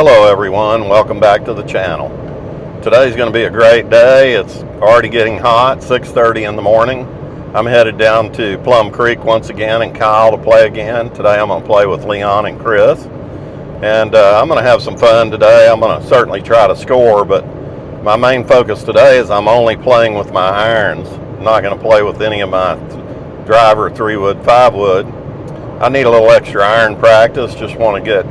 Hello everyone, welcome back to the channel. Today's going to be a great day. It's already getting hot, 6:30 in the morning. I'm headed down to Plum Creek once again and Kyle to play again. Today I'm going to play with Leon and Chris. And I'm going to have some fun today. I'm going to certainly try to score, but my main focus today is I'm only playing with my irons. I'm not going to play with any of my driver 3-wood, 5-wood. I need a little extra iron practice. Just want to get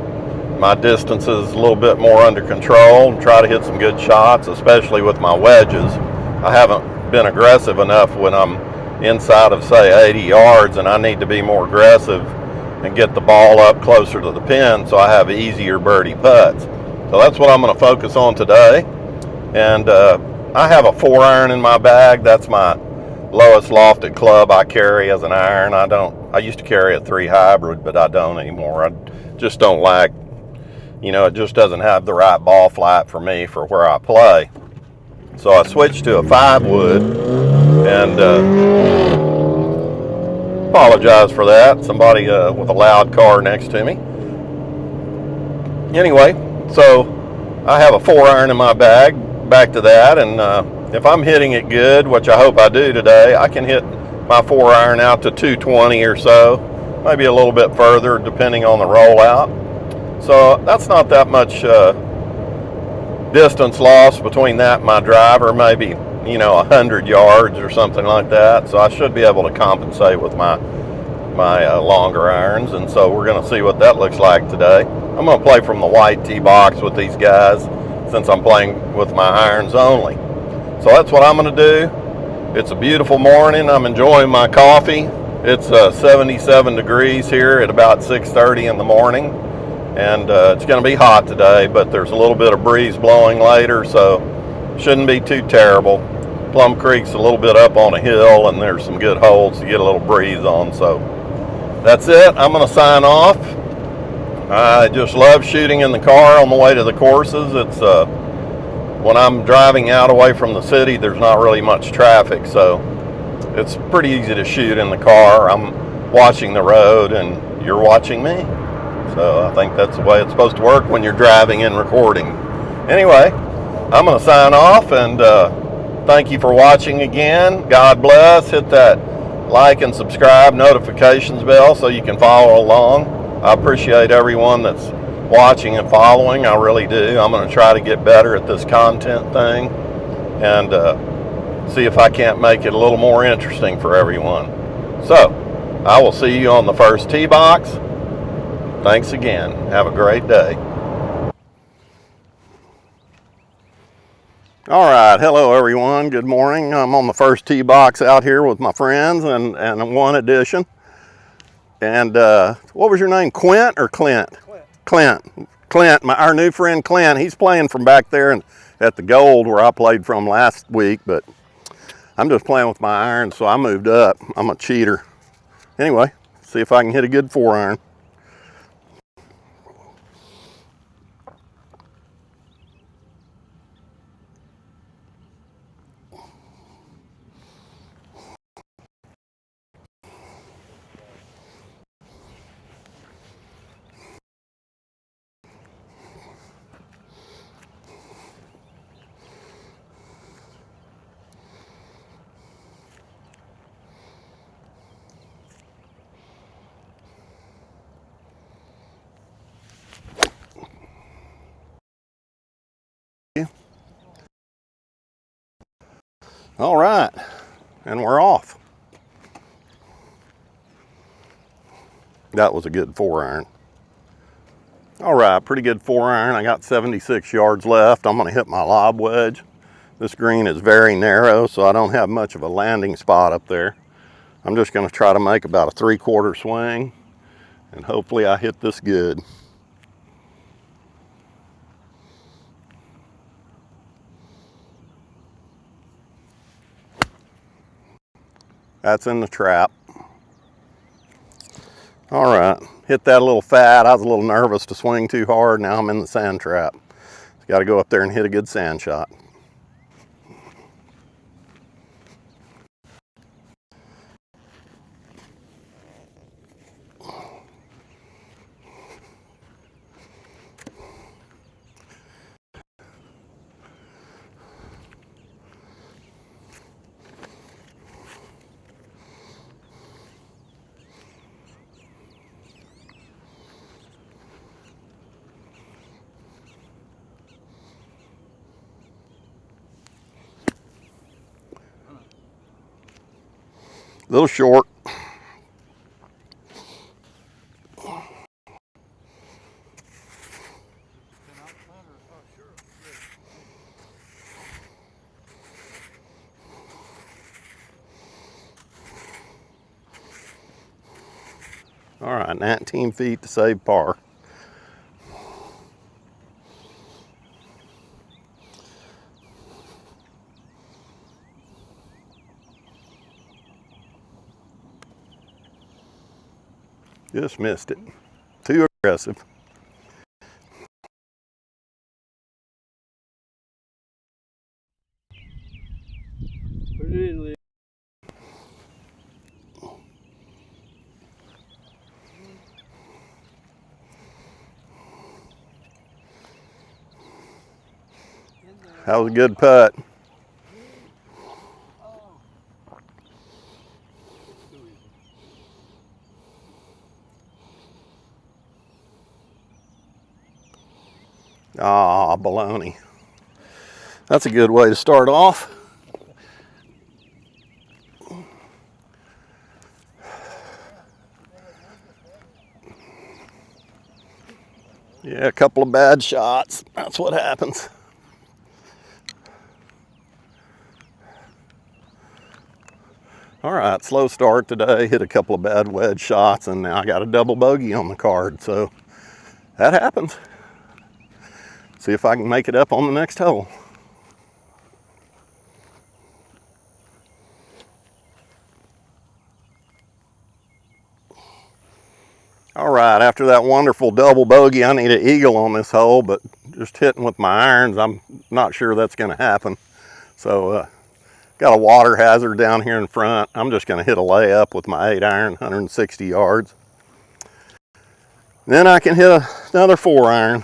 my distances a little bit more under control and try to hit some good shots, especially with my wedges. I haven't been aggressive enough when I'm inside of, say, 80 yards, and I need to be more aggressive and get the ball up closer to the pin so I have easier birdie putts. So that's what I'm going to focus on today. And I have a 4-iron in my bag. That's my lowest lofted club I carry as an iron. I used to carry a 3 hybrid, but I don't anymore. I just don't like, it just doesn't have the right ball flight for me for where I play. So I switched to a 5-wood, and apologize for that. Somebody with a loud car next to me. Anyway, so I have a 4-iron in my bag. Back to that, and if I'm hitting it good, which I hope I do today, I can hit my 4-iron out to 220 or so, maybe a little bit further depending on the rollout. So that's not that much distance loss between that and my driver, maybe 100 yards or something like that. So I should be able to compensate with my longer irons, and so we're going to see what that looks like today. I'm going to play from the white tee box with these guys since I'm playing with my irons only. So that's what I'm going to do. It's a beautiful morning. I'm enjoying my coffee. It's 77 degrees here at about 6:30 in the morning, and it's going to be hot today, but there's a little bit of breeze blowing later, so shouldn't be too terrible. Plum Creek's a little bit up on a hill, and there's some good holes to get a little breeze on. So that's it. I'm going to sign off. I just love shooting in the car on the way to the courses. It's when I'm driving out away from the city, there's not really much traffic, so it's pretty easy to shoot in the car. I'm watching the road and you're watching me. So I think that's the way it's supposed to work when you're driving and recording. Anyway, I'm going to sign off, and thank you for watching again. God bless. Hit that like and subscribe notifications bell so you can follow along. I appreciate everyone that's watching and following. I really do. I'm going to try to get better at this content thing and see if I can't make it a little more interesting for everyone. So I will see you on the first tee box. Thanks again. Have a great day. All right. Hello, everyone. Good morning. I'm on the first tee box out here with my friends and one addition. And what was your name, Quint or Clint? Clint, our new friend Clint. He's playing from back there at the Gold where I played from last week, but I'm just playing with my irons, so I moved up. I'm a cheater. Anyway, see if I can hit a good 4-iron. All right, and we're off. That was a good 4-iron. All right, pretty good 4-iron. I got 76 yards left. I'm gonna hit my lob wedge. This green is very narrow, so I don't have much of a landing spot up there. I'm just gonna try to make about a 3/4 swing, and hopefully I hit this good. That's in the trap. All right, hit that a little fat. I was a little nervous to swing too hard. Now I'm in the sand trap. Got to go up there and hit a good sand shot. A little short. All right, 19 feet to save par. Just missed it. Too aggressive. Put it in, Lee. That was a good putt. Ah, baloney. That's a good way to start off. Yeah, a couple of bad shots. That's what happens. All right, slow start today. Hit a couple of bad wedge shots, and now I got a double bogey on the card. So that happens. See if I can make it up on the next hole. All right, after that wonderful double bogey, I need an eagle on this hole, but just hitting with my irons, I'm not sure that's going to happen. So got a water hazard down here in front. I'm just going to hit a layup with my 8-iron, 160 yards. Then I can hit another 4-iron.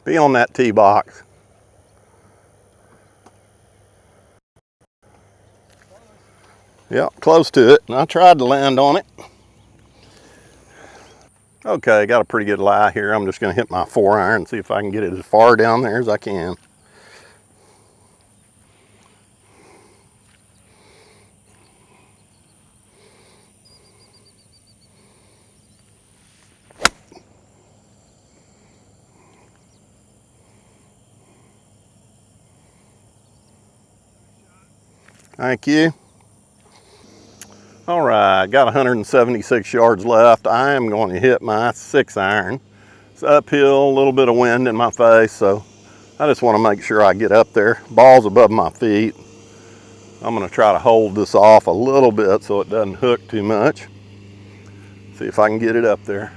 Be on that tee box. Yep, close to it. And I tried to land on it. Okay, got a pretty good lie here. I'm just going to hit my 4-iron and see if I can get it as far down there as I can. Thank you. All right, got 176 yards left. I am going to hit my 6-iron. It's uphill, a little bit of wind in my face, so I just want to make sure I get up there. Ball's above my feet. I'm going to try to hold this off a little bit so it doesn't hook too much. See if I can get it up there.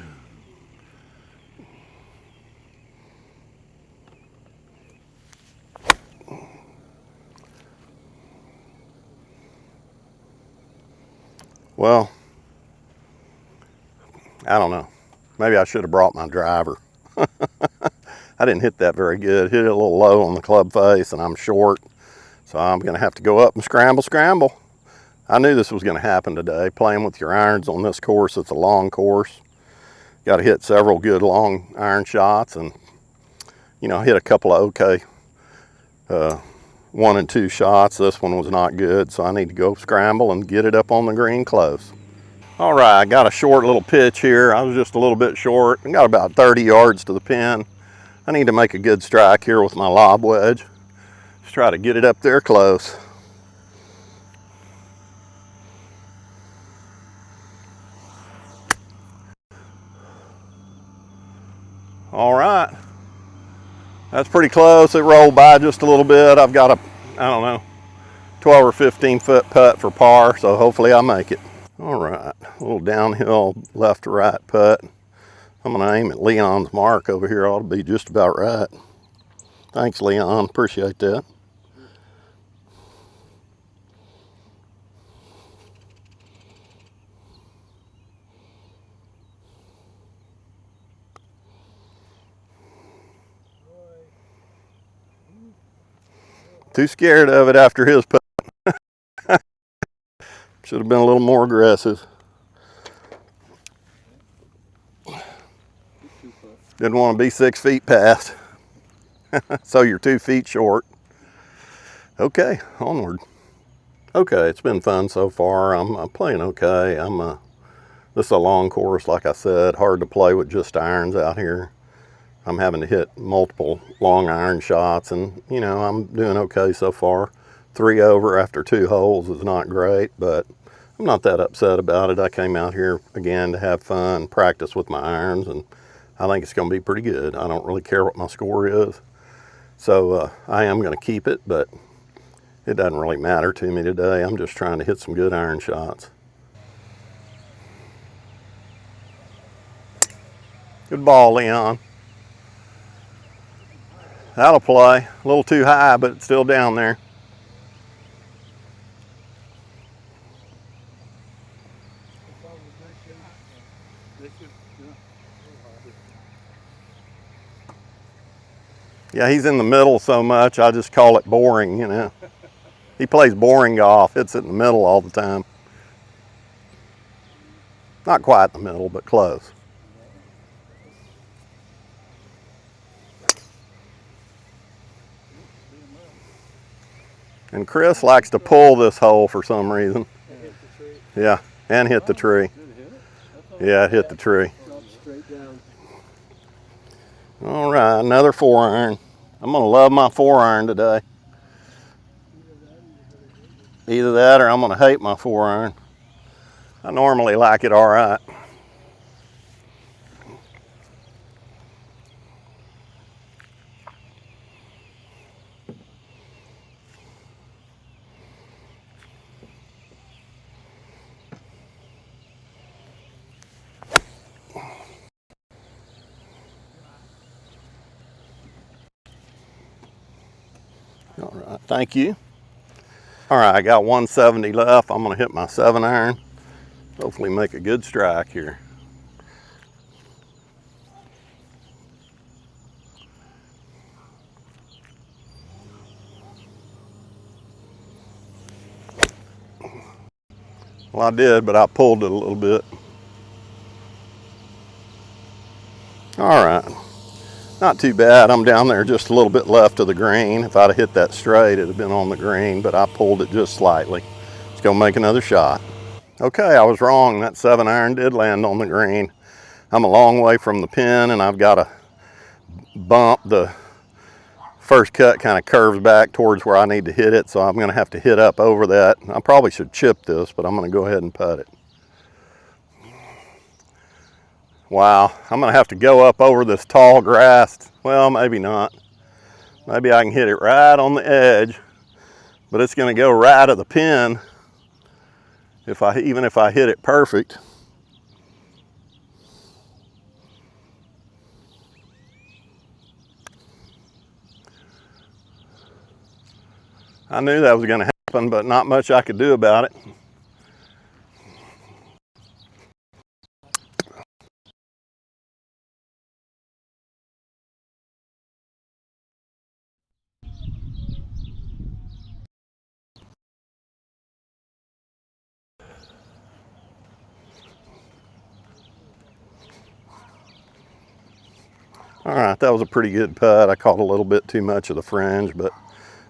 Well, I don't know. Maybe I should have brought my driver. I didn't hit that very good. Hit it a little low on the club face, and I'm short. So I'm going to have to go up and scramble. I knew this was going to happen today. Playing with your irons on this course, it's a long course. Got to hit several good long iron shots, and hit a couple of okay 1 and 2 shots. This one was not good, so I need to go scramble and get it up on the green close. All right, I got a short little pitch here. I was just a little bit short. I got about 30 yards to the pin. I need to make a good strike here with my lob wedge. Just try to get it up there close. All right, that's pretty close. It rolled by just a little bit. I've got I don't know, 12 or 15 foot putt for par, so hopefully I make it. All right, a little downhill left to right putt. I'm gonna aim at Leon's mark over here. Ought to be just about right. Thanks, Leon, appreciate that. Too scared of it after his putt. Should have been a little more aggressive. Didn't want to be 6 feet past. So you're 2 feet short. Okay, onward. Okay, it's been fun so far. I'm playing okay. This is a long course, like I said, hard to play with just irons out here. I'm having to hit multiple long iron shots, and you know, I'm doing okay so far. 3 over after 2 holes is not great, but I'm not that upset about it. I came out here again to have fun, practice with my irons, and I think it's going to be pretty good. I don't really care what my score is. So I am going to keep it, but it doesn't really matter to me today. I'm just trying to hit some good iron shots. Good ball, Leon. That'll play. A little too high, but it's still down there. Yeah, he's in the middle so much, I just call it boring, you know. He plays boring golf. It's in the middle all the time. Not quite the middle, but close. And Chris likes to pull this hole for some reason. Yeah, and hit the tree. Yeah, it hit the tree. All right, another 4-iron. I'm gonna love my 4-iron today. Either that or I'm gonna hate my 4-iron. I normally like it all right. All right, thank you. All right, I got 170 left. I'm gonna hit my 7-iron. Hopefully make a good strike here. Well, I did, but I pulled it a little bit. All right, not too bad. I'm down there just a little bit left of the green. If I'd have hit that straight, it'd have been on the green, but I pulled it just slightly. Let's go make another shot. Okay, I was wrong. That 7-iron did land on the green. I'm a long way from the pin, and I've got a bump. The first cut kind of curves back towards where I need to hit it, so I'm gonna have to hit up over that. I probably should chip this, but I'm gonna go ahead and putt it. Wow, I'm gonna have to go up over this tall grass. Well, maybe not. Maybe I can hit it right on the edge, but it's gonna go right at the pin even if I hit it perfect. I knew that was gonna happen, but not much I could do about it. All right, that was a pretty good putt. I caught a little bit too much of the fringe, but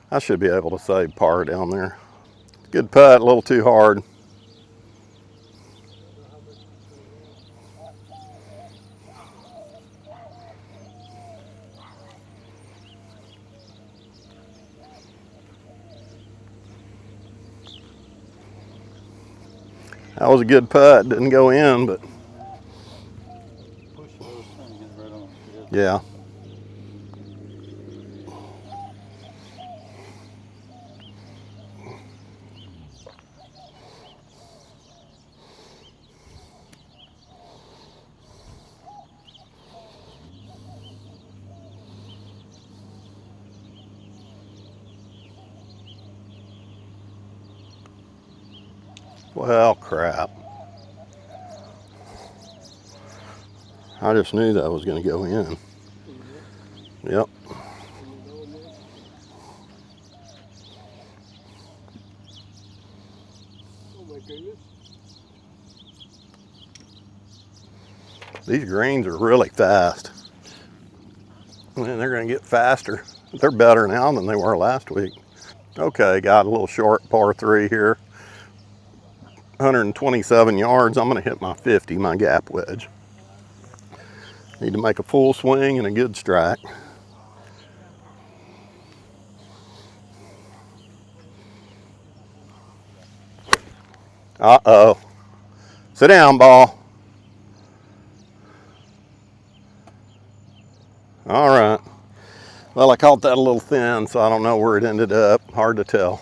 I should be able to save par down there. Good putt, a little too hard. That was a good putt, didn't go in, but yeah. Well, crap. I just knew that was going to go in. Yep. Oh my goodness. These greens are really fast. And then they're going to get faster. They're better now than they were last week. Okay, got a little short par 3 here. 127 yards. I'm going to hit my 50, my gap wedge. Need to make a full swing and a good strike. Uh-oh. Sit down, ball. All right. Well, I caught that a little thin, so I don't know where it ended up. Hard to tell.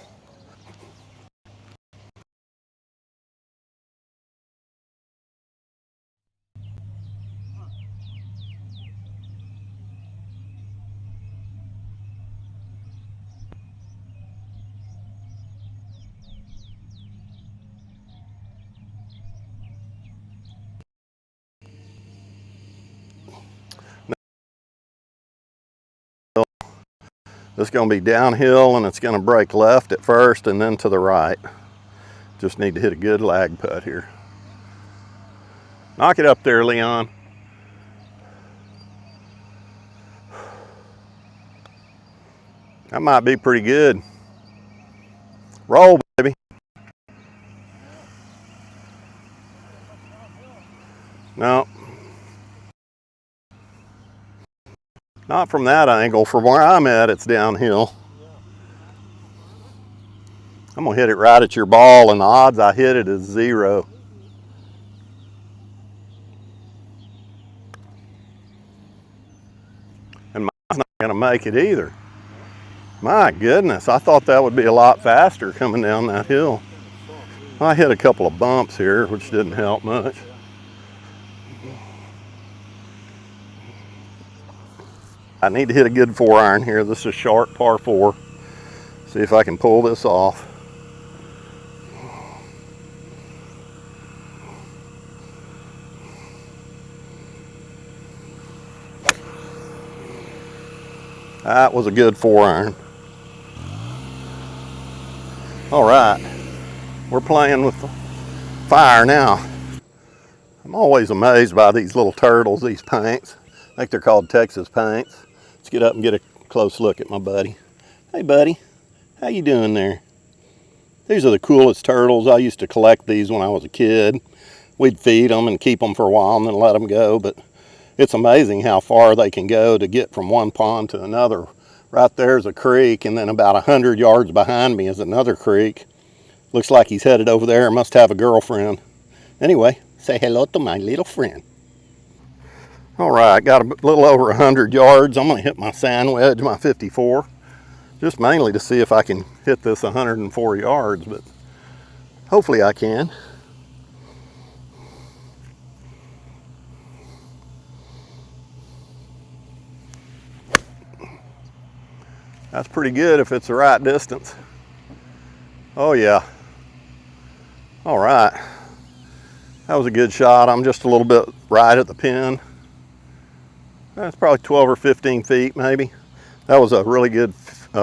This is going to be downhill, and it's going to break left at first and then to the right. Just need to hit a good lag putt here. Knock it up there, Leon. That might be pretty good. Roll, baby. No. Not from that angle. From where I'm at, it's downhill. I'm going to hit it right at your ball, and the odds I hit it is 0. And mine's not going to make it either. My goodness, I thought that would be a lot faster coming down that hill. I hit a couple of bumps here, which didn't help much. I need to hit a good 4-iron here. This is a short par 4. See if I can pull this off. That was a good 4-iron. All right, we're playing with fire now. I'm always amazed by these little turtles, these paints. I think they're called Texas paints. Let's get up and get a close look at my buddy. Hey, buddy, how you doing there? These are the coolest turtles. I used to collect these when I was a kid. We'd feed them and keep them for a while and then let them go, but it's amazing how far they can go to get from one pond to another. Right there's a creek, and then about 100 yards behind me is another creek. Looks like he's headed over there and must have a girlfriend. Anyway, say hello to my little friend. All right, got a little over 100 yards. I'm gonna hit my sand wedge, my 54, just mainly to see if I can hit this 104 yards, but hopefully I can. That's pretty good if it's the right distance. Oh yeah. All right. That was a good shot. I'm just a little bit right at the pin. That's probably 12 or 15 feet maybe. That was a really good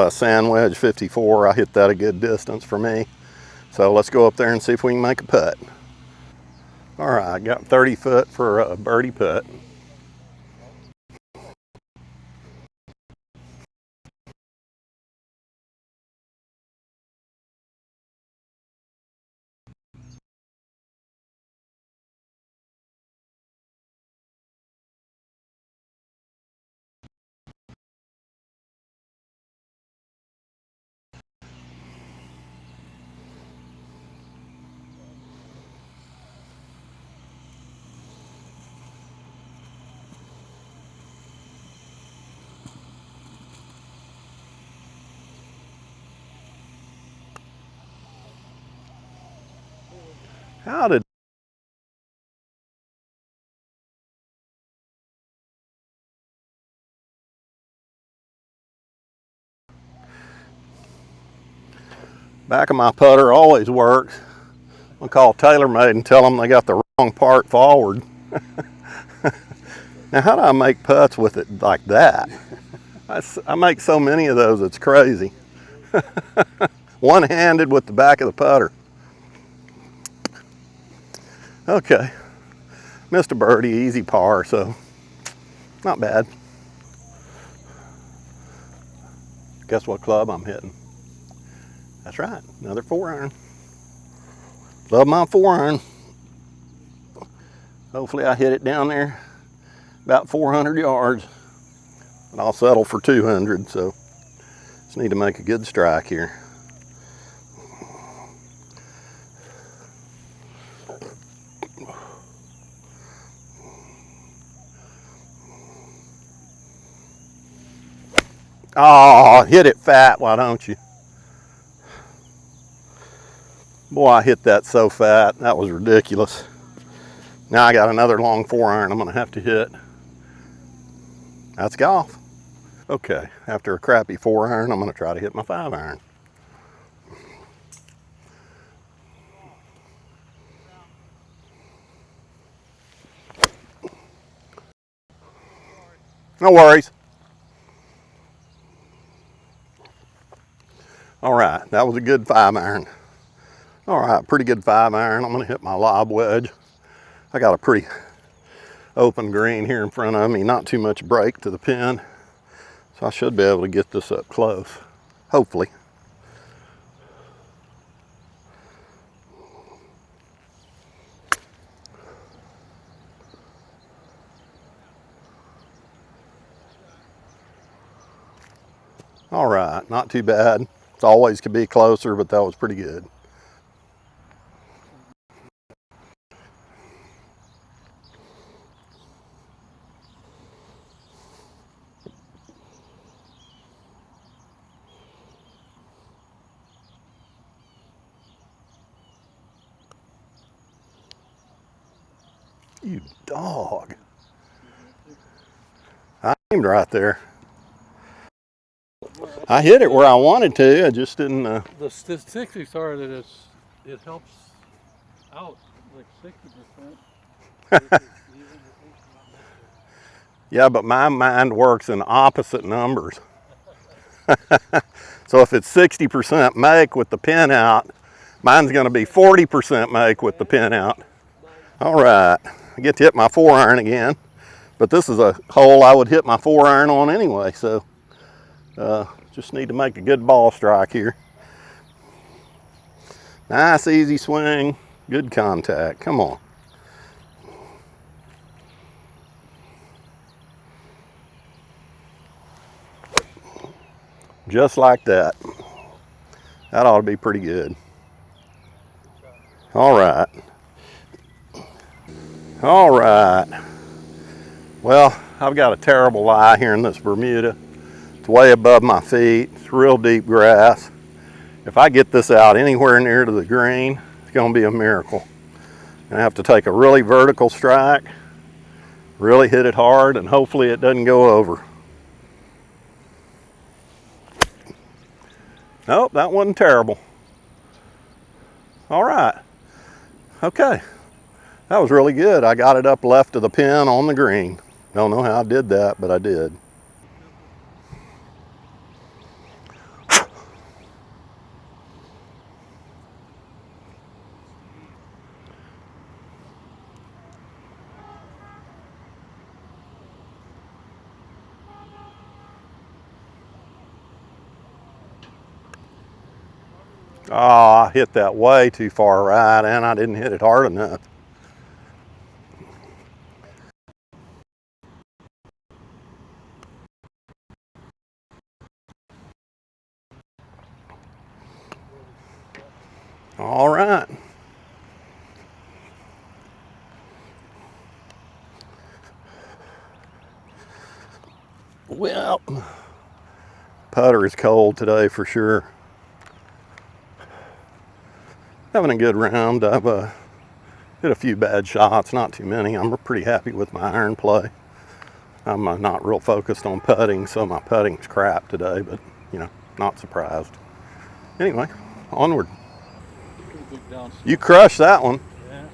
sand wedge 54. I hit that a good distance for me. So let's go up there and see if we can make a putt. All right, got 30 foot for a birdie putt. How did back of my putter always works. I'll call TaylorMade and tell them they got the wrong part forward. Now, how do I make putts with it like that? I make so many of those, it's crazy. One-handed with the back of the putter. Okay, missed a birdie, easy par, so not bad. Guess what club I'm hitting? That's right, another 4-iron. Love my 4-iron. Hopefully I hit it down there about 400 yards. And I'll settle for 200, so just need to make a good strike here. Oh, hit it fat, why don't you? Boy, I hit that so fat, that was ridiculous. Now I got another long 4-iron I'm gonna have to hit. That's golf. Okay, after a crappy 4-iron, I'm gonna try to hit my 5-iron. No worries. All right, that was a good 5-iron. All right, pretty good 5-iron. I'm gonna hit my lob wedge. I got a pretty open green here in front of me, not too much break to the pin. So I should be able to get this up close, hopefully. All right, not too bad. It's always could be closer, but that was pretty good. You dog. I aimed right there. I hit it where I wanted to. I just didn't. The statistics are that it helps out like 60%. Yeah, but my mind works in opposite numbers. So if it's 60% make with the pin out, mine's going to be 40% make with the pin out. All right, I get to hit my 4-iron again, but this is a hole I would hit my 4-iron on anyway, so just need to make a good ball strike here. Nice, easy swing, good contact. Come on. Just like that. That ought to be pretty good. All right. All right. Well, I've got a terrible lie here in this Bermuda. It's way above my feet. It's real deep grass. If I get this out anywhere near to the green, it's going to be a miracle. I have to take a really vertical strike, really hit it hard, and hopefully it doesn't go over. Nope, that wasn't terrible. All right. Okay. That was really good. I got it up left of the pin on the green. Don't know how I did that, but I did. Oh, I hit that way too far right, and I didn't hit it hard enough. All right. Well, putter is cold today for sure. Having a good round. I've hit a few bad shots, not too many. I'm pretty happy with my iron play. I'm not real focused on putting, so my putting's crap today, but, you know, not surprised. Anyway, onward. You crushed that one. Yeah.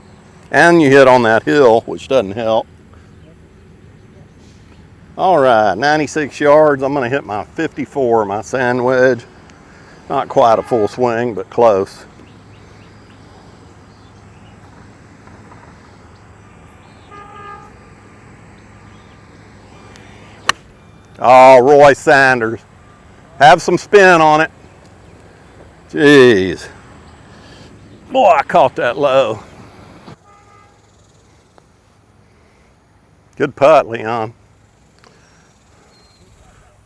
And you hit on that hill, which doesn't help. All right, 96 yards. I'm going to hit my 54, my sand wedge. Not quite a full swing, but close. Oh, Roy Sanders. Have some spin on it. Jeez. Boy, I caught that low. Good putt, Leon.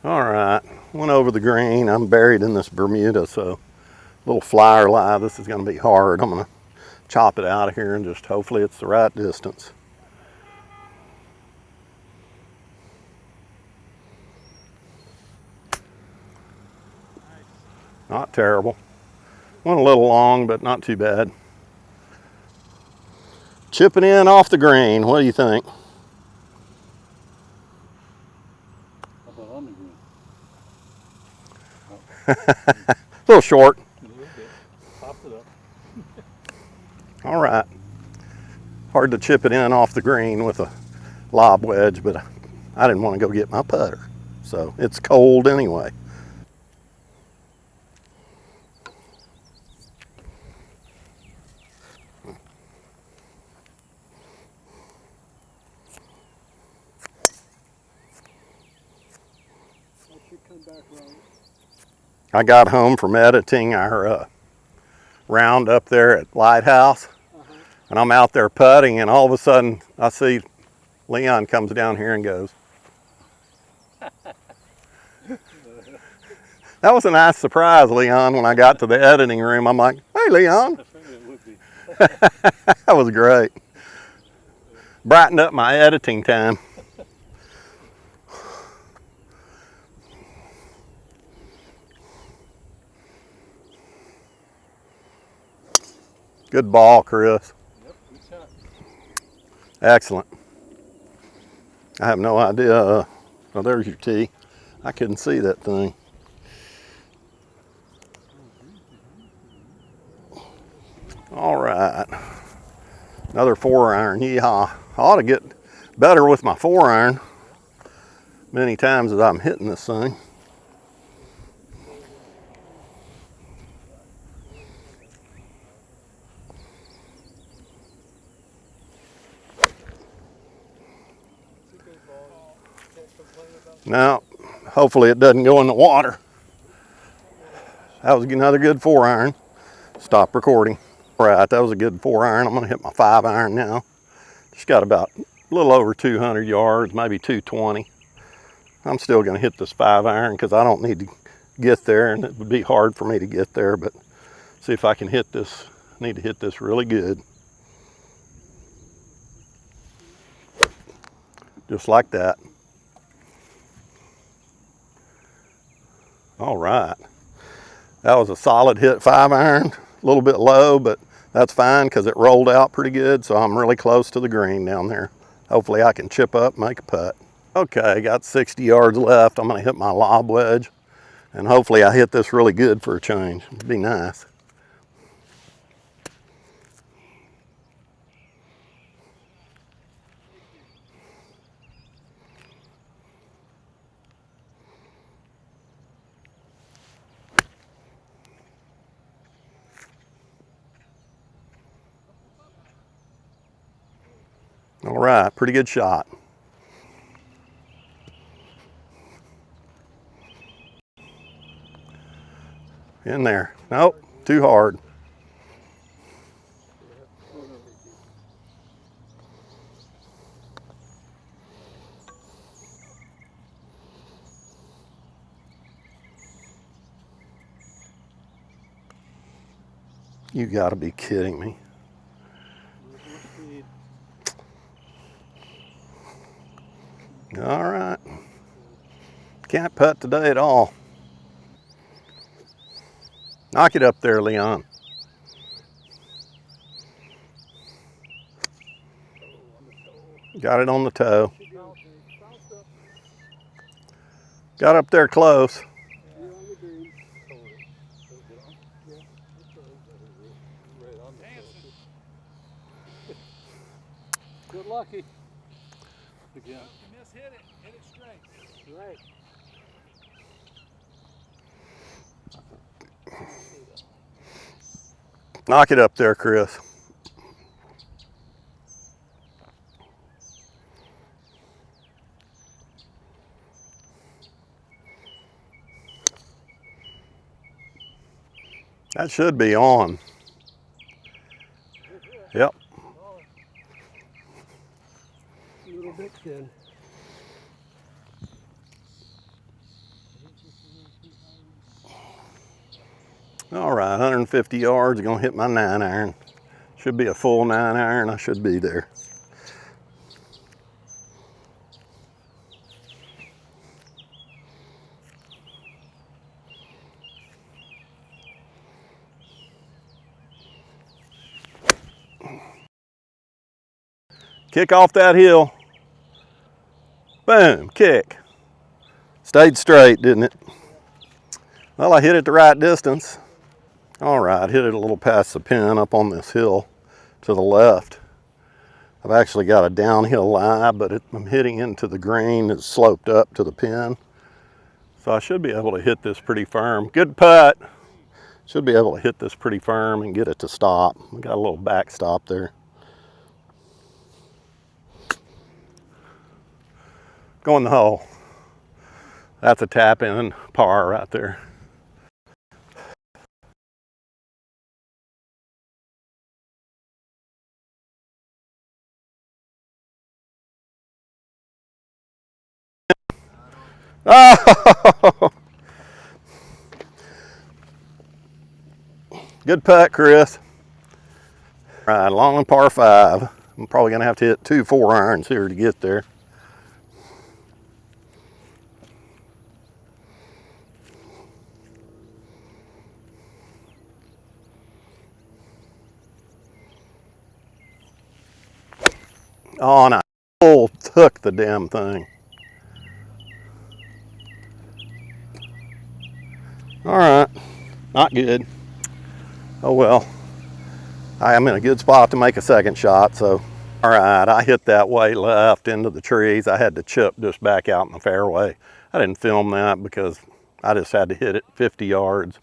All right, went over the green. I'm buried in this Bermuda, so little flyer lie. This is going to be hard. I'm going to chop it out of here and just hopefully it's the right distance. Not terrible. Went a little long, but not too bad. Chipping in off the green. What do you think? How about on the green? A little short. A little bit. Popped it up. All right. Hard to chip it in off the green with a lob wedge, but I didn't want to go get my putter. So it's cold anyway. That should come back right. I got home from editing our round up there at Lighthouse, and I'm out there putting, and all of a sudden I see Leon comes down here and goes. That was a nice surprise, Leon, when I got to the editing room. I'm like, hey, Leon. I figured it would be. That was great. Brightened up my editing time. Good ball, Chris. Yep, good shot. Excellent. I have no idea. Oh, there's your tee. I couldn't see that thing. All right. Another 4-iron. Yeehaw. I ought to get better with my 4-iron. Many times as I'm hitting this thing. Now, hopefully it doesn't go in the water. That was another good 4-iron. Stop recording. All right, that was a good 4-iron. I'm gonna hit my 5-iron now. Just got about a little over 200 yards, maybe 220. I'm still gonna hit this 5-iron because I don't need to get there, and it would be hard for me to get there, but see if I can hit this. I need to hit this really good. Just like that. All right. That was a solid hit 5-iron. A little bit low, but that's fine because it rolled out pretty good, so I'm really close to the green down there. Hopefully I can chip up, make a putt. Okay, got 60 yards left. I'm gonna hit my lob wedge, and hopefully I hit this really good for a change. It'd be nice. All right, pretty good shot. In there. Nope, too hard. You gotta be kidding me. All right. Can't putt today at all. Knock it up there, Leon. Got it on the toe. Got up there close. Good lucky. Again. You miss, hit it. Hit it straight. Right. Knock it up there, Chris. That should be on. Yep. A little bit thin. All right, 150 yards, gonna hit my 9-iron. Should be a full 9-iron, I should be there. Kick off that hill. Boom, kick. Stayed straight, didn't it? Well, I hit it the right distance. All right, hit it a little past the pin up on this hill to the left. I've actually got a downhill lie, but I'm hitting into the green. It's sloped up to the pin. So I should be able to hit this pretty firm. Good putt. Should be able to hit this pretty firm and get it to stop. We got a little back stop there. Go in the hole. That's a tap in par right there. Oh! Good putt, Chris. All right, long and par 5. I'm probably gonna have to hit 2 4-irons here to get there. Oh, and I full took the damn thing. All right, not good. Oh well, I am in a good spot to make a second shot, so. All right, I hit that way left into the trees. I had to chip just back out in the fairway. I didn't film that because I just had to hit it 50 yards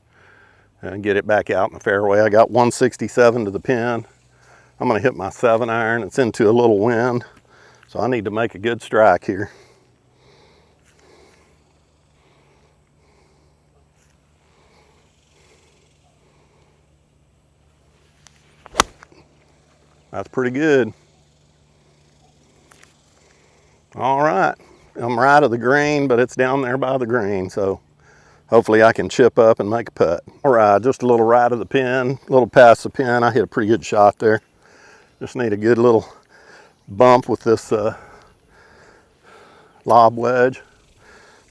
and get it back out in the fairway. I got 167 to the pin. I'm gonna hit my 7-iron. It's into a little wind, so I need to make a good strike here. That's pretty good. All right, I'm right of the green, but it's down there by the green, so hopefully I can chip up and make a putt. All right, just a little right of the pin, a little past the pin. I hit a pretty good shot there. Just need a good little bump with this lob wedge.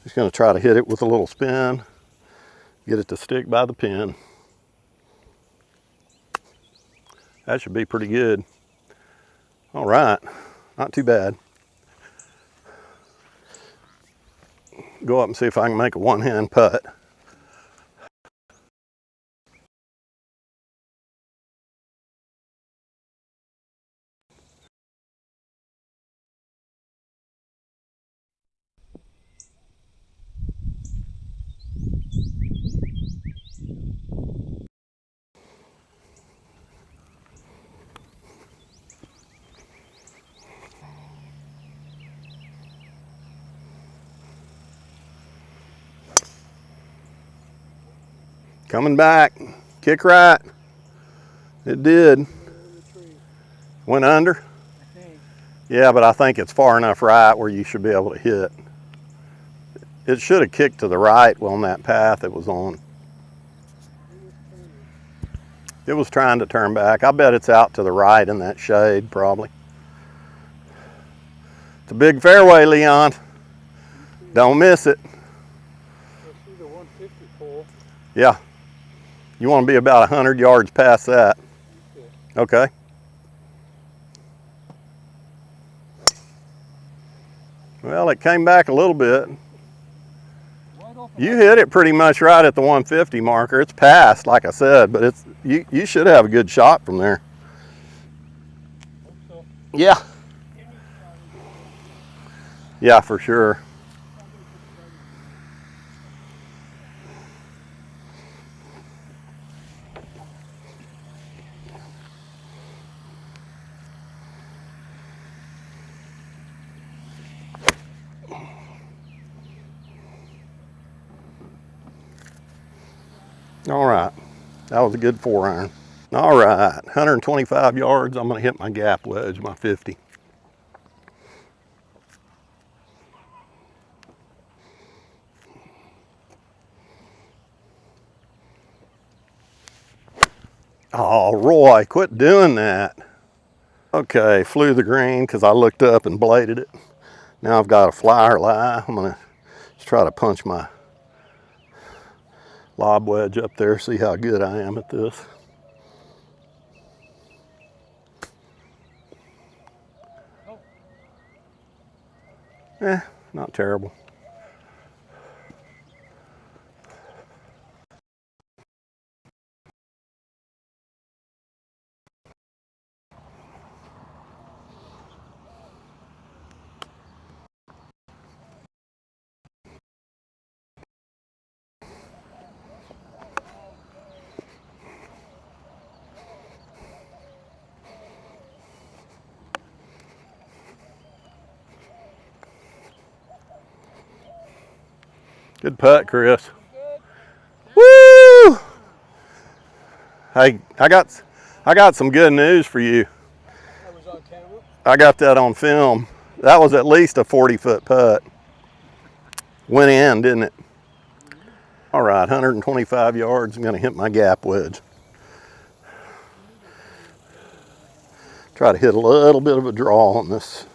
Just gonna try to hit it with a little spin, get it to stick by the pin. That should be pretty good. All right, not too bad. Go up and see if I can make a one-hand putt. Coming back, kick right. It did. Went under? I think. Yeah, but I think it's far enough right where you should be able to hit. It should have kicked to the right on that path it was on. It was trying to turn back. I bet it's out to the right in that shade, probably. It's a big fairway, Leon. Don't miss it. I see the 150 pole. Yeah. You want to be about 100 yards past that. Okay. Well, it came back a little bit. You hit it pretty much right at the 150 marker. It's past, like I said, but it's you should have a good shot from there. Hope so. Yeah. Yeah, for sure. All right, That was a good 4-iron. All right, 125 yards. I'm gonna hit my gap wedge, my 50. Oh, Roy, quit doing that. Okay, flew the green because I looked up and bladed it. Now I've got a flyer lie. I'm gonna just try to punch my lob wedge up there, see how good I am at this. Not terrible. Good putt, Chris. Woo! Hey, I got some good news for you. That was on camera. I got that on film. That was at least a 40-foot putt. Went in, didn't it? All right, 125 yards. I'm gonna hit my gap wedge. Try to hit a little bit of a draw on this.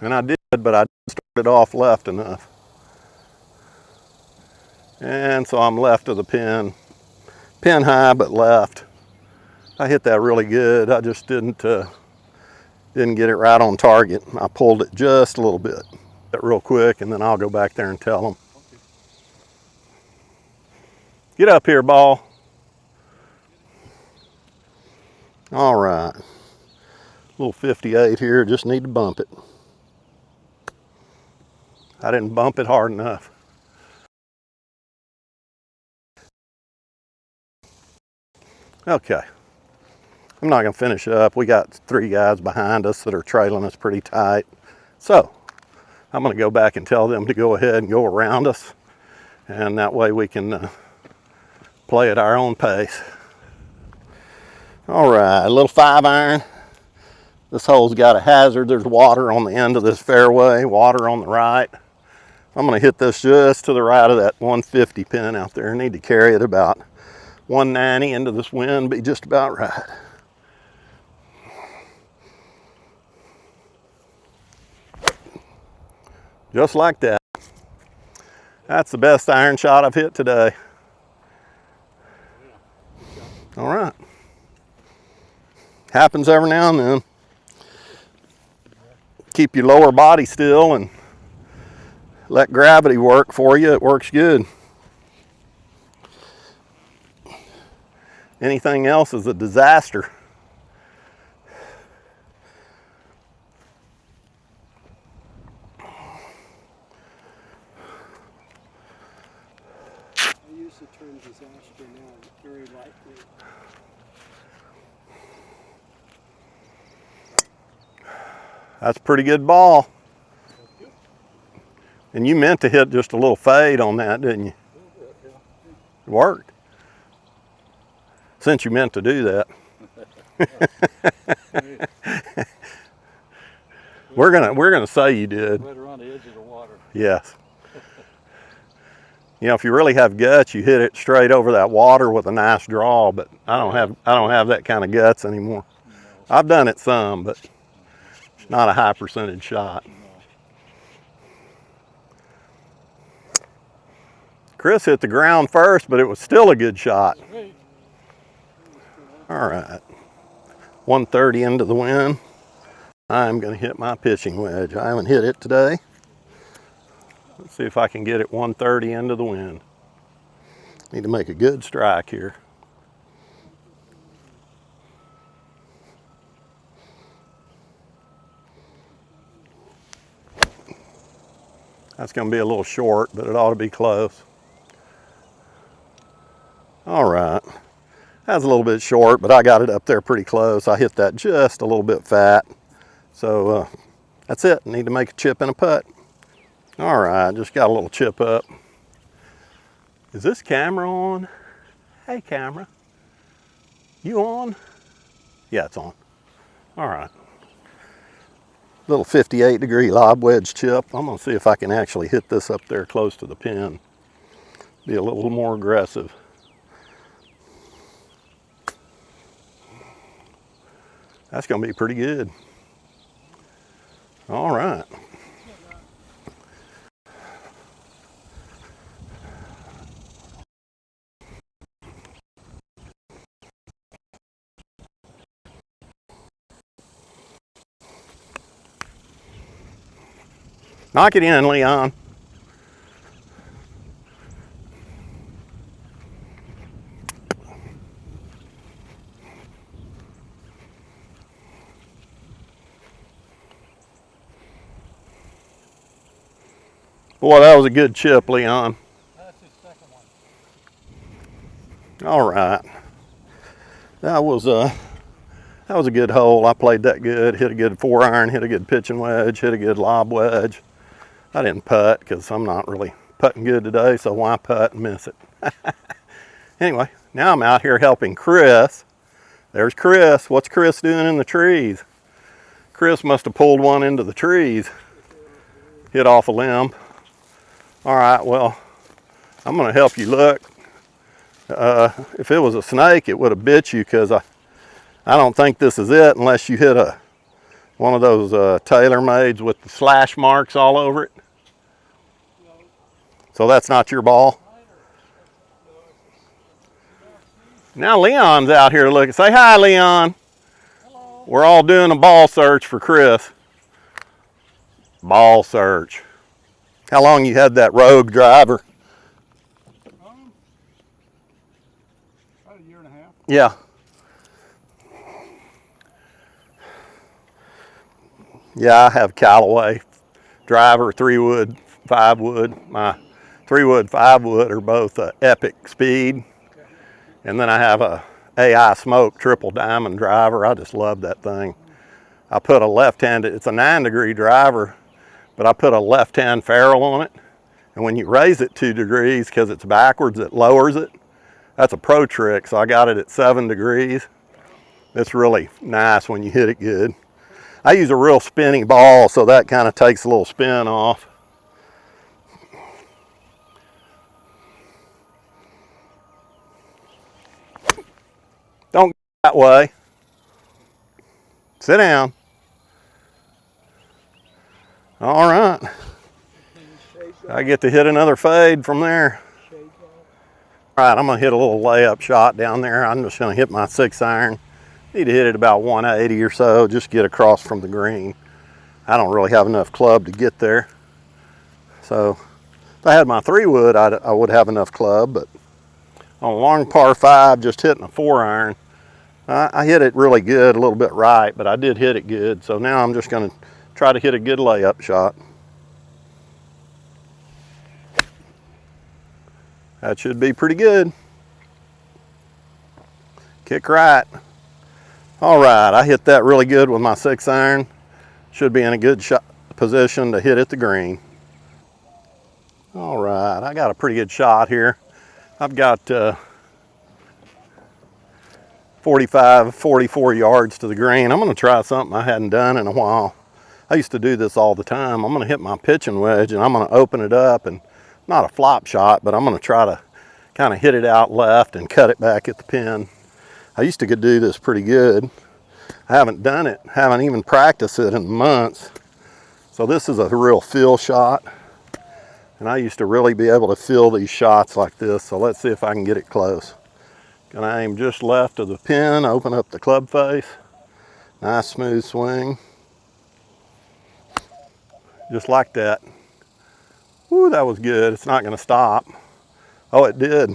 And I did, but I started off left enough. And so I'm left of the pin. Pin high, but left. I hit that really good. I just didn't get it right on target. I pulled it just a little bit. That real quick, and then I'll go back there and tell them. Okay. Get up here, ball. All right. Little 58 here, just need to bump it. I didn't bump it hard enough. Okay. I'm not gonna finish up. We got 3 guys behind us that are trailing us pretty tight. So I'm gonna go back and tell them to go ahead and go around us. And that way we can play at our own pace. All right, a little 5-iron. This hole's got a hazard. There's water on the end of this fairway, water on the right. I'm gonna hit this just to the right of that 150 pin out there. I need to carry it about 190 into this wind, be just about right. Just like that. That's the best iron shot I've hit today. All right. Happens every now and then. Keep your lower body still and let gravity work for you. It works good. Anything else is a disaster. I use the term disaster now very lightly. That's a pretty good ball. And you meant to hit just a little fade on that, didn't you? It worked. Since you meant to do that. We're gonna say you did. Right around the edge of the water. Yes. You know, if you really have guts, you hit it straight over that water with a nice draw, but I don't have that kind of guts anymore. No. I've done it some, but it's not a high percentage shot. No. Chris hit the ground first, but it was still a good shot. Hey. All right. 130 into the wind. I'm going to hit my pitching wedge. I haven't hit it today. Let's see if I can get it 130 into the wind. Need to make a good strike here. That's going to be a little short, but it ought to be close. All right. That's a little bit short, but I got it up there pretty close. I hit that just a little bit fat. So that's it. Need to make a chip and a putt. All right, just got a little chip up. Is this camera on? Hey, camera. You on? Yeah, it's on. All right. Little 58-degree lob wedge chip. I'm gonna see if I can actually hit this up there close to the pin. Be a little more aggressive. That's gonna be pretty good. All right. Knock it in, Leon. Boy, that was a good chip, Leon. That's his second one. All right. That was a good hole. I played that good. Hit a good 4-iron, hit a good pitching wedge, hit a good lob wedge. I didn't putt because I'm not really putting good today, so why putt and miss it? Anyway, now I'm out here helping Chris. There's Chris. What's Chris doing in the trees? Chris must have pulled one into the trees. Hit off a limb. All right, well, I'm gonna help you look. If it was a snake, it would have bit you because I don't think this is it unless you hit one of those tailor-mades with the slash marks all over it. So that's not your ball. Now Leon's out here looking. Say hi, Leon. Hello. We're all doing a ball search for Chris. Ball search. How long you had that Rogue driver? About a year and a half. Yeah. Yeah, I have Callaway driver, 3-wood, 5-wood. My 3-wood, 5-wood are both epic speed. And then I have a AI Smoke triple diamond driver. I just love that thing. I put a left-handed, it's a 9-degree driver, but I put a left-hand ferrule on it. And when you raise it 2 degrees, because it's backwards, it lowers it. That's a pro trick, so I got it at 7 degrees. It's really nice when you hit it good. I use a real spinny ball, so that kind of takes a little spin off. Don't go that way. Sit down. All right. I get to hit another fade from there. All right, I'm gonna hit a little layup shot down there. I'm just gonna hit my 6-iron. Need to hit it about 180 or so, just get across from the green. I don't really have enough club to get there. So if I had my 3-wood, I would have enough club, but on a long par 5, just hitting a 4-iron, I hit it really good, a little bit right, but I did hit it good. So now I'm just gonna try to hit a good layup shot. That should be pretty good. Kick right. All right, I hit that really good with my 6-iron. Should be in a good shot position to hit at the green. All right, I got a pretty good shot here. I've got 45, 44 yards to the green. I'm gonna try something I hadn't done in a while. I used to do this all the time. I'm gonna hit my pitching wedge and I'm gonna open it up, and not a flop shot, but I'm gonna try to kind of hit it out left and cut it back at the pin. I used to do this pretty good. I haven't done it, haven't even practiced it in months. So this is a real feel shot. And I used to really be able to feel these shots like this. So let's see if I can get it close. Gonna aim just left of the pin, open up the club face. Nice smooth swing. Just like that. Woo, that was good. It's not gonna stop. Oh, it did.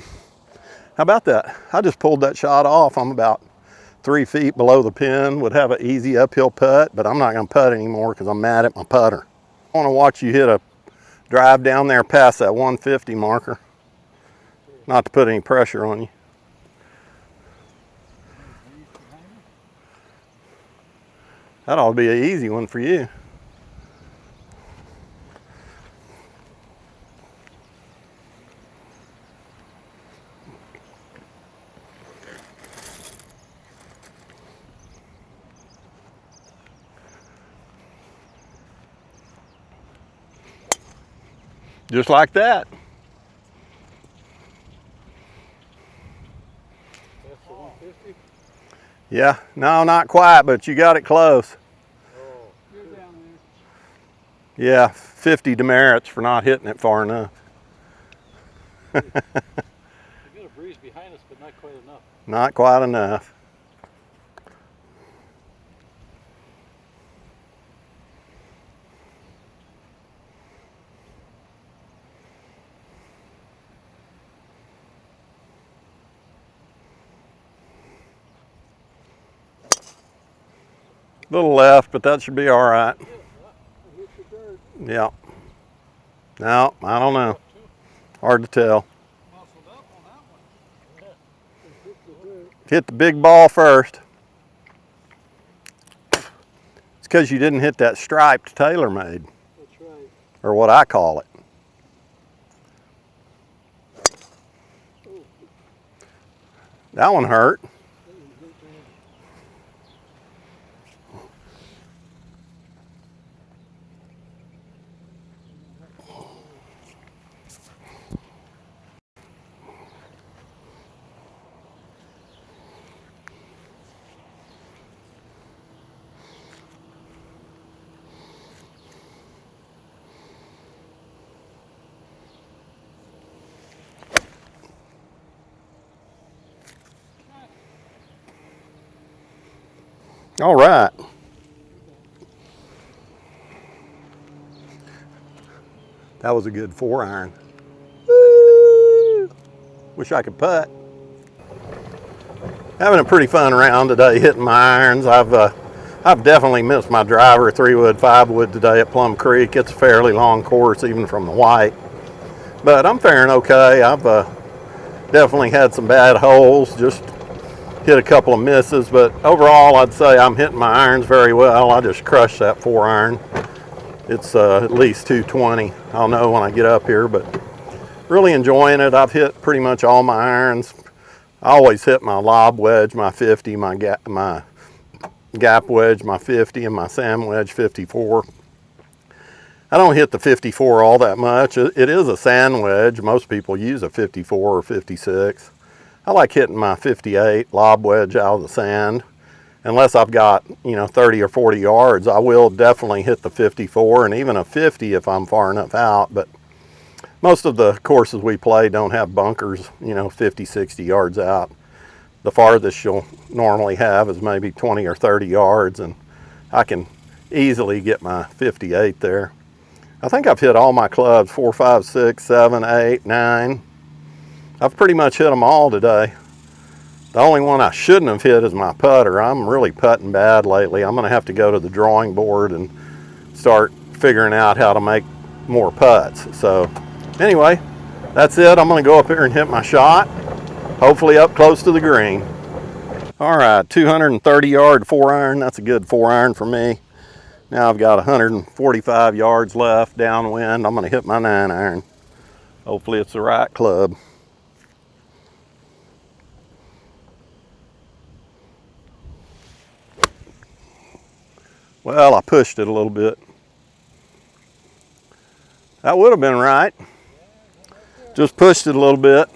How about that? I just pulled that shot off. I'm about 3 feet below the pin. Would have an easy uphill putt, but I'm not gonna putt anymore because I'm mad at my putter. I wanna watch you hit a drive down there past that 150 marker. Not to put any pressure on you. That ought to be an easy one for you. Just like that. That's the 150. Yeah, no, not quite, but you got it close. Oh, You're down Yeah, 50 demerits for not hitting it far enough. we got a breeze behind us, but not quite enough. Not quite enough. Little left, but that should be all right. there. Hit the dirt. Yeah. No, I don't know. Hard to tell. Muscled up on that one. Yeah. Hit the dirt. Hit the big ball first. It's because you didn't hit that striped TaylorMade, That's right. or what I call it. Oh, That one hurt. that one hit bad. All right. That was a good 4-iron. Woo! Wish I could putt. Having a pretty fun round today hitting my irons. I've definitely missed my driver 3-wood, 5-wood today at Plum Creek. It's a fairly long course even from the white. But I'm faring okay. I've definitely had some bad holes, just hit a couple of misses, but overall I'd say I'm hitting my irons very well. I just crushed that 4-iron. It's at least 220. I'll know when I get up here, but really enjoying it. I've hit pretty much all my irons. I always hit my lob wedge, my 50, my gap wedge, my 50, and my sand wedge 54. I don't hit the 54 all that much. It is a sand wedge. Most people use a 54 or 56. I like hitting my 58 lob wedge out of the sand. Unless I've got, 30 or 40 yards, I will definitely hit the 54 and even a 50 if I'm far enough out. But most of the courses we play don't have bunkers, 50, 60 yards out. The farthest you'll normally have is maybe 20 or 30 yards, and I can easily get my 58 there. I think I've hit all my clubs, 4, 5, 6, 7, 8, 9. I've pretty much hit them all today. The only one I shouldn't have hit is my putter. I'm really putting bad lately. I'm gonna have to go to the drawing board and start figuring out how to make more putts. So anyway, that's it. I'm gonna go up here and hit my shot, hopefully up close to the green. All right, 230 yard 4-iron. That's a good 4-iron for me. Now I've got 145 yards left downwind. I'm gonna hit my 9-iron. Hopefully it's the right club. Well, I pushed it a little bit. That would have been right. Just pushed it a little bit.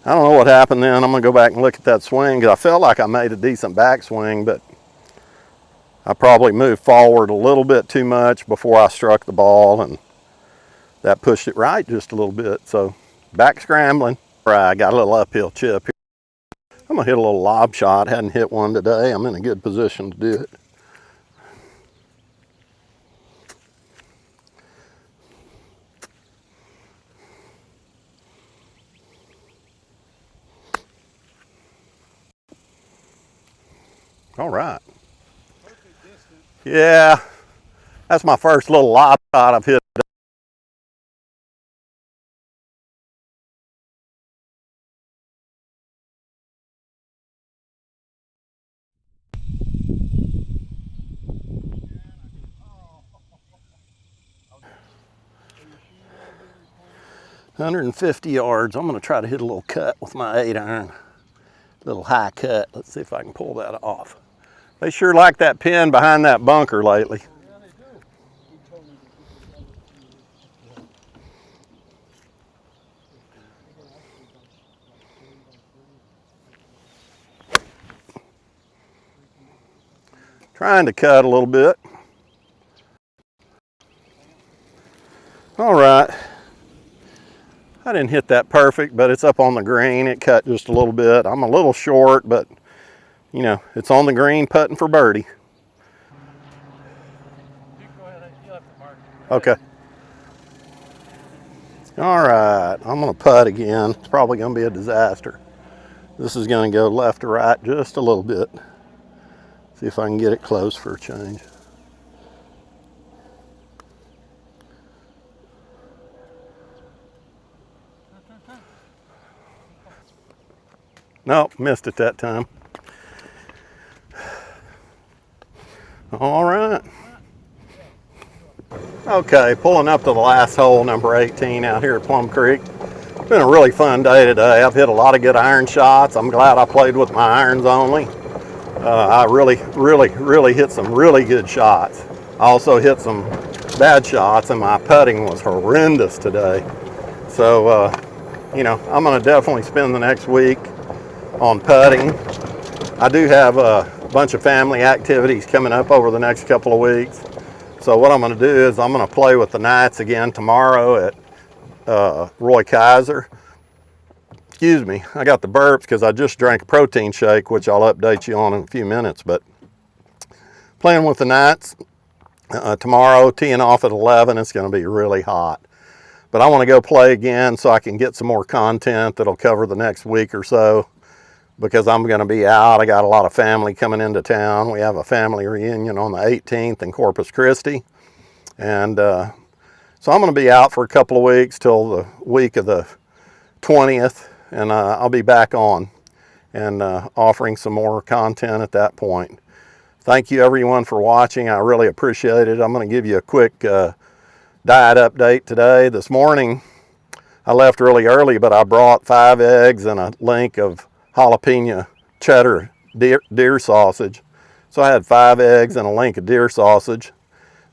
I don't know what happened then. I'm gonna go back and look at that swing because I felt like I made a decent backswing, but I probably moved forward a little bit too much before I struck the ball, and that pushed it right just a little bit. So back scrambling. All right, I got a little uphill chip here. I'm gonna hit a little lob shot. Hadn't hit one today. I'm in a good position to do it. All right. Perfect distance. Yeah, that's my first little lob shot I've hit. Are you sure you want to be responsible? 150 yards. I'm going to try to hit a little cut with my 8-iron. Little high cut. Let's see if I can pull that off. They sure like that pin behind that bunker lately. Yeah, they do. He told me to get this other Trying to cut a little bit. All right. I didn't hit that perfect, but it's up on the green. It cut just a little bit. I'm a little short, but you know, it's on the green putting for birdie. You go ahead. You'll have to mark. Okay. All right, I'm gonna putt again. It's probably gonna be a disaster. This is gonna go left to right just a little bit. See if I can get it close for a change. Nope, missed it that time. All right. Okay, pulling up to the last hole, number 18 out here at Plum Creek. It's been a really fun day today. I've hit a lot of good iron shots. I'm glad I played with my irons only. I really hit some really good shots. I also hit some bad shots, and my putting was horrendous today. So, you know, I'm going to definitely spend the next week on putting. I do have a bunch of family activities coming up over the next couple of weeks. So what I'm going to do is I'm going to play with the Knights again tomorrow at Roy Kaiser. Excuse me, I got the burps because I just drank a protein shake, which I'll update you on in a few minutes. But playing with the Knights tomorrow, teeing off at 11. It's going to be really hot. But I want to go play again so I can get some more content that'll cover the next week or so, because I'm going to be out. I got a lot of family coming into town. We have a family reunion on the 18th in Corpus Christi. And so I'm going to be out for a couple of weeks till the week of the 20th. And I'll be back on and offering some more content at that point. Thank you everyone for watching. I really appreciate it. I'm going to give you a quick diet update today. This morning I left really early, but I brought 5 eggs and a link of jalapeno cheddar deer sausage. So I had 5 eggs and a link of deer sausage.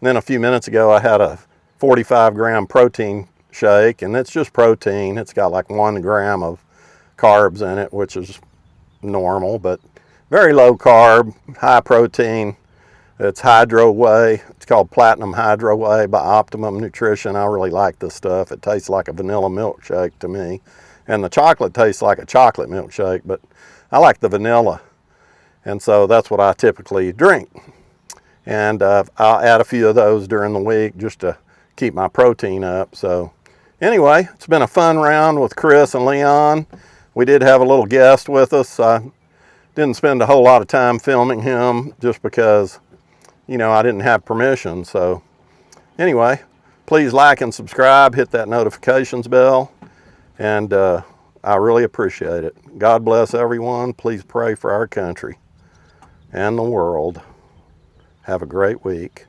And then a few minutes ago I had a 45-gram protein shake, and it's just protein. It's got like 1 gram of carbs in it, which is normal, but very low carb, high protein. It's Hydro Whey. It's called Platinum Hydro Whey by Optimum Nutrition. I really like this stuff. It tastes like a vanilla milkshake to me. And the chocolate tastes like a chocolate milkshake, but I like the vanilla. And so that's what I typically drink. And I'll add a few of those during the week just to keep my protein up. So anyway, it's been a fun round with Chris and Leon. We did have a little guest with us. I didn't spend a whole lot of time filming him just because, you know, I didn't have permission. So anyway, please like and subscribe, hit that notifications bell, and I really appreciate it. God bless everyone. Please pray for our country and the world. Have a great week.